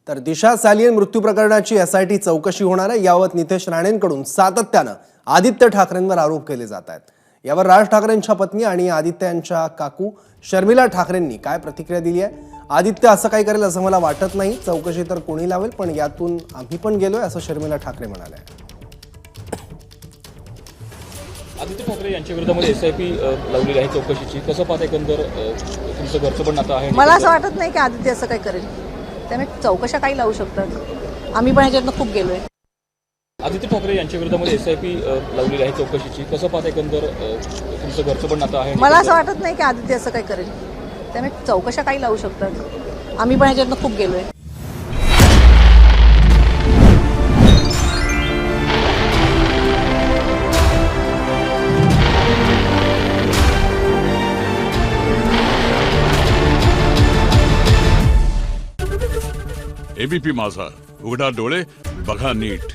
तर दिशा सालियन मृत्यू प्रकरणाची SIT चौकशी होणार आहे। याबाबत नितेश राणेंकडून सातत्यानं आदित्य ठाकरेंवर आरोप केले जात आहेत। यावर राज ठाकरेंच्या पत्नी आणि आदित्य यांच्या काकू शर्मिला ठाकरेंनी काय प्रतिक्रिया दिली आहे? आदित्य असं काही करेल असं मला वाटत नाही, चौकशी तर कोणी लावेल, पण यातून आम्ही पण गेलोय असं शर्मिला ठाकरे म्हणाले। आदित्य ठाकरे यांच्या विरोधामध्ये SIP लावलेली आहे चौकशीची, कसं पाहता एकंदर तुमचं घरचं पण नातं आहे? मला असं वाटत नाही की आदित्य असं काही करेल, त्यामुळे चौकशा काही लावू शकतात। आम्ही पण ह्याच्यातनं खूप गेलोय। आदित्य ठाकरे यांच्या विरोधामध्ये SIP लावलेली आहे चौकशीची, कसं पाहता एकंदर तुमचं घरचं पण नातं आहे? मला असं वाटत नाही की आदित्य असं काही करेल, त्यामुळे चौकशा काही लावू शकतात। आम्ही पण ह्याच्यातनं खूप गेलोय। ABP माझा, उघडा डोळे बघा नीट।